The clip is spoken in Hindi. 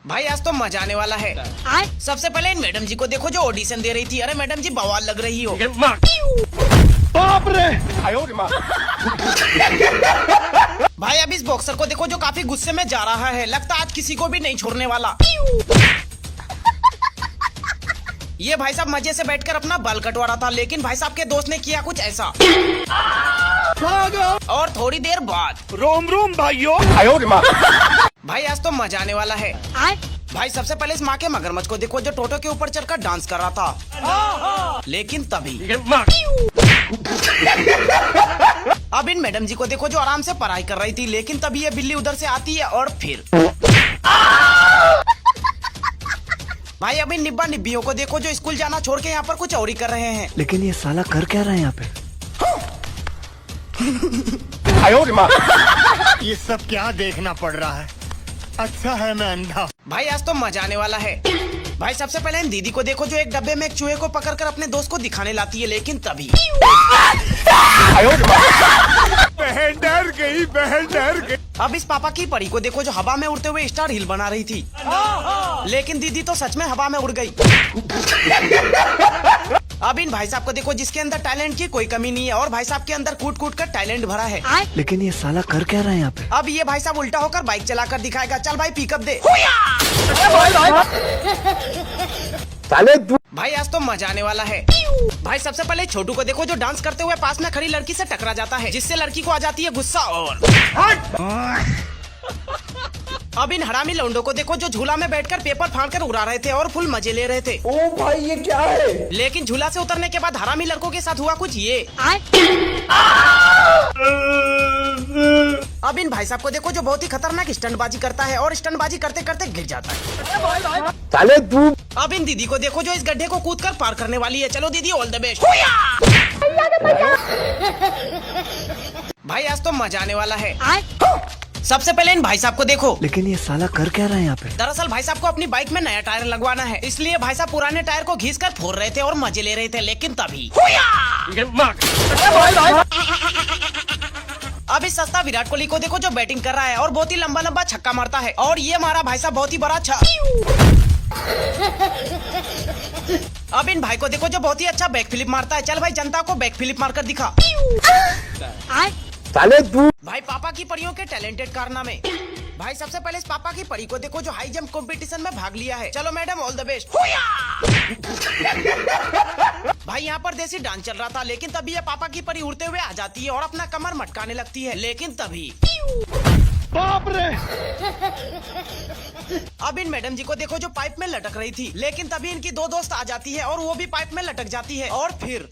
भाई आज तो मजा आने वाला है। सबसे पहले इन मैडम जी को देखो जो ऑडिशन दे रही थी। अरे मैडम जी बवाल लग रही हो। बाप रे! भाई अब इस बॉक्सर को देखो जो काफी गुस्से में जा रहा है। लगता आज किसी को भी नहीं छोड़ने वाला। ये भाई साहब मजे से बैठकर अपना बाल कटवा रहा था, लेकिन भाई साहब के दोस्त ने किया कुछ ऐसा। और थोड़ी देर बाद रोम रोम भाइयों। भाई आज तो मजा आने वाला है। भाई सबसे पहले इस माँ के मगरमच्छ को देखो जो टोटो के ऊपर चढ़कर डांस कर रहा था, लेकिन तभी अब इन मैडम जी को देखो जो आराम से पढ़ाई कर रही थी, लेकिन तभी ये बिल्ली उधर से आती है और फिर भाई अब इन निब्बा निब्बियों को देखो जो स्कूल जाना छोड़ के यहाँ पर कुछ और ही कर रहे हैं। लेकिन ये साला कर क्या रहा है यहाँ पे? ये सब क्या देखना पड़ रहा है? अच्छा है मैं अंधा। भाई आज तो मजा आने वाला है। भाई सबसे पहले इन दीदी को देखो जो एक डब्बे में एक चूहे को पकड़कर अपने दोस्त को दिखाने लाती है, लेकिन तभी बहन डर गई, बहन डर गई। अब इस पापा की परी को देखो जो हवा में उड़ते हुए स्टार हिल बना रही थी, लेकिन दीदी तो सच में हवा में उड़ गई। अब इन भाई साहब को देखो जिसके अंदर टैलेंट की कोई कमी नहीं है और भाई साहब के अंदर कूट कूट कर टैलेंट भरा है। लेकिन ये साला कर क्या रहा है यहाँ पे? अब ये भाई साहब उल्टा होकर बाइक चलाकर दिखाएगा। चल भाई पिकअप दे। भाई आज तो मजा आने वाला है। भाई सबसे पहले छोटू को देखो जो डांस करते हुए पास में खड़ी लड़की से टकरा जाता है, जिससे लड़की को आ जाती है गुस्सा। और अब इन हरामी लौंडों को देखो जो झूला में बैठकर पेपर फाड़कर उड़ा रहे थे और फुल मजे ले रहे थे। ओ भाई ये क्या है? लेकिन झूला से उतरने के बाद हरामी लड़कों के साथ हुआ कुछ ये। अब इन भाई साहब को देखो जो बहुत ही खतरनाक स्टंटबाजी करता है और स्टंटबाजी करते करते गिर जाता है। साले तू। अब इन दीदी को देखो जो इस गड्ढे को कूदकर पार करने वाली है। चलो दीदी ऑल द बेस्ट। भाई आज तो मजा आने वाला है। सबसे पहले इन भाई साहब को देखो। लेकिन ये साला कर क्या रहा है यहाँ पे? दरअसल भाई साहब को अपनी बाइक में नया टायर लगवाना है, इसलिए भाई साहब पुराने टायर को घिसकर फोड़ रहे थे और मजे ले रहे थे, लेकिन तभी अब इस सस्ता विराट कोहली को देखो जो बैटिंग कर रहा है और बहुत ही लंबा लंबा छक्का मारता है, और ये मारा भाई साहब बहुत ही बड़ा अब इन भाई को देखो जो बहुत ही अच्छा बैक फ्लिप मारता है। चल भाई जनता को बैक फ्लिप मारकर दिखा। साले तू। भाई पापा की परियों के टैलेंटेड कारनामे। भाई सबसे पहले इस पापा की परी को देखो जो हाई जंप कंपटीशन में भाग लिया है। चलो मैडम ऑल द बेस्ट। भाई यहाँ पर देसी डांस चल रहा था, लेकिन तभी ये पापा की परी उड़ते हुए आ जाती है और अपना कमर मटकाने लगती है, लेकिन तभी बाप रे! अब इन मैडम जी को देखो जो पाइप में लटक रही थी, लेकिन तभी इनकी दो दोस्त आ जाती है और वो भी पाइप में लटक जाती है, और फिर